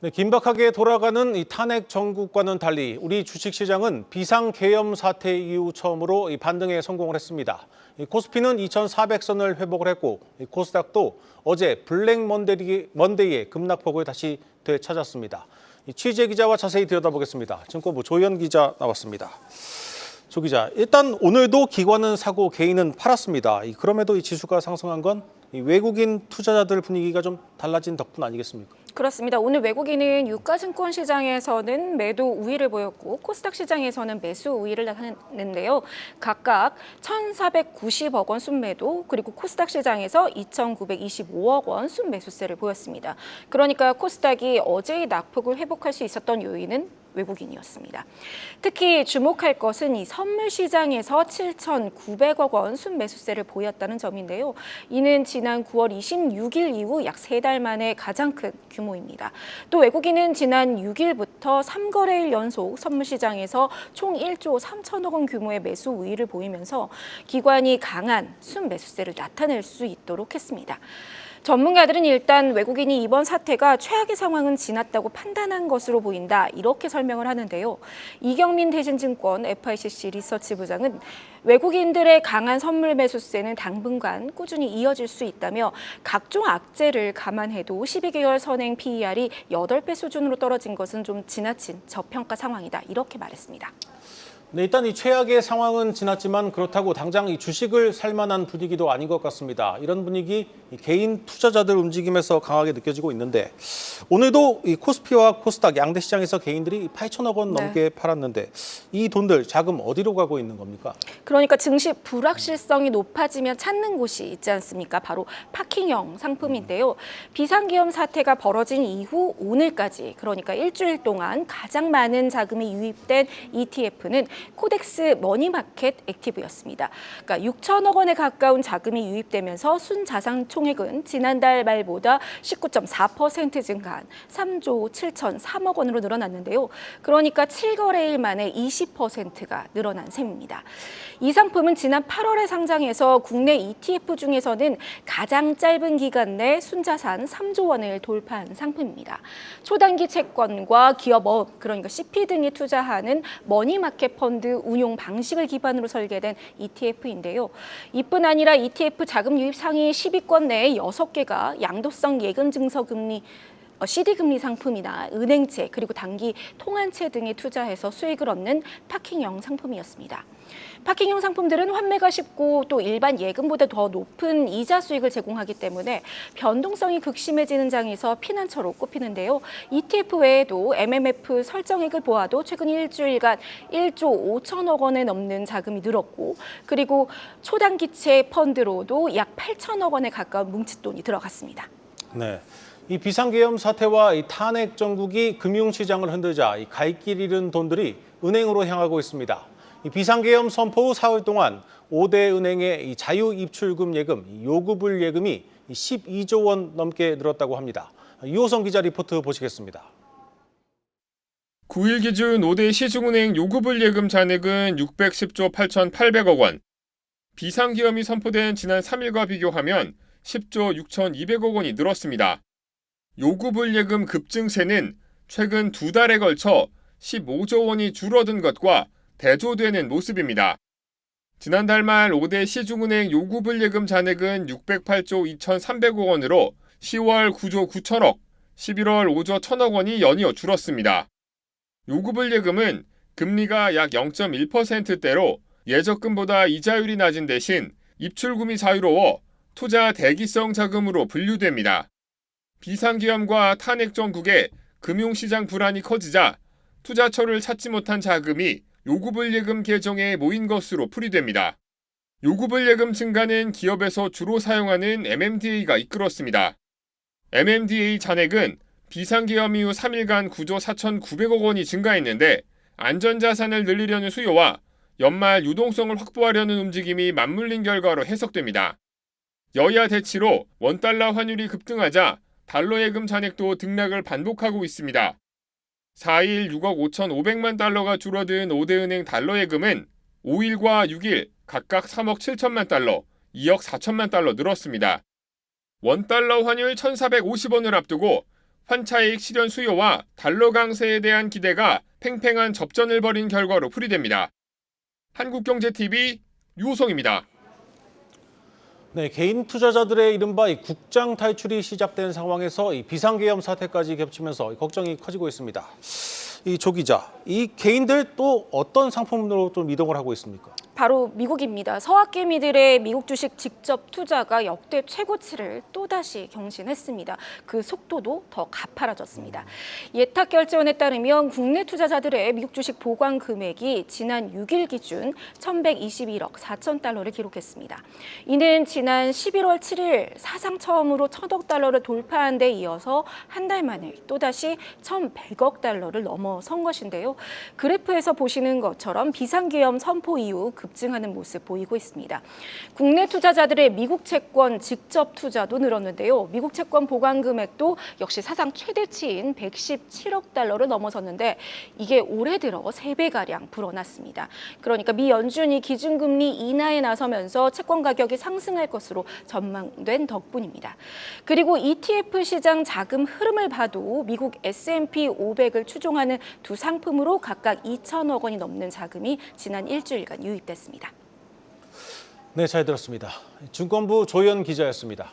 네, 긴박하게 돌아가는 이 탄핵 정국과는 달리 우리 주식시장은 비상계엄 사태 이후 처음으로 이 반등에 성공을 했습니다. 코스피는 2,400선을 회복을 했고 코스닥도 어제 블랙 먼데이의 급락폭을 다시 되찾았습니다. 취재 기자와 자세히 들여다보겠습니다. 증권부 조현 기자 나왔습니다. 조 기자, 일단 오늘도 기관은 사고 개인은 팔았습니다. 그럼에도 이 지수가 상승한 건 외국인 투자자들 분위기가 좀 달라진 덕분 아니겠습니까? 그렇습니다. 오늘 외국인은 유가증권 시장에서는 매도 우위를 보였고 코스닥 시장에서는 매수 우위를 나타냈는데요. 각각 1,490억 원 순매도 그리고 코스닥 시장에서 2,925억 원 순매수세를 보였습니다. 그러니까 코스닥이 어제의 낙폭을 회복할 수 있었던 요인은 외국인이었습니다. 특히 주목할 것은 이 선물 시장에서 7,900억 원 순매수세를 보였다는 점인데요. 이는 지난 9월 26일 이후 약 3달 만에 가장 큰 규모입니다. 또 외국인은 지난 6일부터 3거래일 연속 선물 시장에서 총 1조 3천억 원 규모의 매수 우위를 보이면서 기관이 강한 순매수세를 나타낼 수 있도록 했습니다. 전문가들은 일단 외국인이 이번 사태가 최악의 상황은 지났다고 판단한 것으로 보인다 이렇게 설명을 하는데요. 이경민 대신증권 FICC 리서치 부장은 외국인들의 강한 선물 매수세는 당분간 꾸준히 이어질 수 있다며 각종 악재를 감안해도 12개월 선행 PER이 8배 수준으로 떨어진 것은 좀 지나친 저평가 상황이다 이렇게 말했습니다. 네, 일단 이 최악의 상황은 지났지만 그렇다고 당장 이 주식을 살 만한 분위기도 아닌 것 같습니다. 이런 분위기 개인 투자자들 움직임에서 강하게 느껴지고 있는데 오늘도 이 코스피와 코스닥 양대 시장에서 개인들이 8천억 원 넘게 팔았는데 이 돈들 자금 어디로 가고 있는 겁니까? 그러니까 증시 불확실성이 높아지면 찾는 곳이 있지 않습니까? 바로 파킹형 상품인데요. 비상계엄 사태가 벌어진 이후 오늘까지 그러니까 일주일 동안 가장 많은 자금이 유입된 ETF는 코덱스 머니마켓 액티브였습니다. 그러니까 6천억 원에 가까운 자금이 유입되면서 순자산 총액은 지난달 말보다 19.4% 증가한 3조 7,003억 원으로 늘어났는데요. 그러니까 7거래일 만에 20%가 늘어난 셈입니다. 이 상품은 지난 8월에 상장해서 국내 ETF 중에서는 가장 짧은 기간 내 순자산 3조 원을 돌파한 상품입니다. 초단기 채권과 기업업, 그러니까 CP 등이 투자하는 머니마켓 펀드 운용 방식을 기반으로 설계된 ETF인데요. 이뿐 아니라 ETF 자금 유입 상위 10위권 내에 6개가 양도성 예금 증서 금리 CD금리 상품이나 은행채 그리고 단기 통한채 등에 투자해서 수익을 얻는 파킹형 상품이었습니다. 파킹형 상품들은 환매가 쉽고 또 일반 예금보다 더 높은 이자 수익을 제공하기 때문에 변동성이 극심해지는 장에서 피난처로 꼽히는데요. ETF 외에도 MMF 설정액을 보아도 최근 일주일간 1조 5천억 원에 넘는 자금이 늘었고 그리고 초단기채 펀드로도 약 8천억 원에 가까운 뭉칫돈이 들어갔습니다. 네. 이 비상계엄 사태와 이 탄핵 정국이 금융시장을 흔들자 이 갈 길 잃은 돈들이 은행으로 향하고 있습니다. 이 비상계엄 선포 후 사흘 동안 5대 은행의 이 자유입출금 예금, 요구불 예금이 12조 원 넘게 늘었다고 합니다. 유호성 기자 리포트 보시겠습니다. 9일 기준 5대 시중은행 요구불 예금 잔액은 610조 8,800억 원. 비상계엄이 선포된 지난 3일과 비교하면 10조 6,200억 원이 늘었습니다. 요구불 예금 급증세는 최근 2달에 걸쳐 15조 원이 줄어든 것과 대조되는 모습입니다. 지난달 말 5대 시중은행 요구불 예금 잔액은 608조 2,300억 원으로 10월 9조 9천억, 11월 5조 1천억 원이 연이어 줄었습니다. 요구불 예금은 금리가 약 0.1%대로 예적금보다 이자율이 낮은 대신 입출금이 자유로워 투자 대기성 자금으로 분류됩니다. 비상계엄과 탄핵 정국에 금융시장 불안이 커지자 투자처를 찾지 못한 자금이 요구불 예금 계정에 모인 것으로 풀이됩니다. 요구불 예금 증가는 기업에서 주로 사용하는 MMDA가 이끌었습니다. MMDA 잔액은 비상계엄 이후 3일간 9조 4,900억 원이 증가했는데 안전자산을 늘리려는 수요와 연말 유동성을 확보하려는 움직임이 맞물린 결과로 해석됩니다. 여야 대치로 원달러 환율이 급등하자 달러 예금 잔액도 등락을 반복하고 있습니다. 4일 6억 5,500만 달러가 줄어든 5대 은행 달러 예금은 5일과 6일 각각 3억 7천만 달러, 2억 4천만 달러 늘었습니다. 원달러 환율 1,450원을 앞두고 환차익 실현 수요와 달러 강세에 대한 기대가 팽팽한 접전을 벌인 결과로 풀이됩니다. 한국경제TV 유호성입니다. 네, 개인 투자자들의 이른바 이 국장 탈출이 시작된 상황에서 이 비상계엄 사태까지 겹치면서 걱정이 커지고 있습니다. 이 조 기자, 이 개인들 또 어떤 상품으로 좀 이동을 하고 있습니까? 바로 미국입니다. 서학개미들의 미국 주식 직접 투자가 역대 최고치를 또다시 경신했습니다. 그 속도도 더 가파라졌습니다. 예탁결제원에 따르면 국내 투자자들의 미국 주식 보관 금액이 지난 6일 기준 1,121억 4천 달러를 기록했습니다. 이는 지난 11월 7일 사상 처음으로 1,000억 달러를 돌파한 데 이어서 한 달 만에 또다시 1,100억 달러를 넘어선 것인데요. 그래프에서 보시는 것처럼 비상계엄 선포 이후 급증하는 모습 보이고 있습니다. 국내 투자자들의 미국 채권 직접 투자도 늘었는데요. 미국 채권 보관 금액도 역시 사상 최대치인 117억 달러를 넘어섰는데 이게 올해 들어 3배가량 불어났습니다. 그러니까 미 연준이 기준금리 인하에 나서면서 채권 가격이 상승할 것으로 전망된 덕분입니다. 그리고 ETF 시장 자금 흐름을 봐도 미국 S&P 500을 추종하는 두 상품으로 각각 2천억 원이 넘는 자금이 지난 일주일간 유입됐습니다. 네, 잘 들었습니다. 증권부 조현 기자였습니다.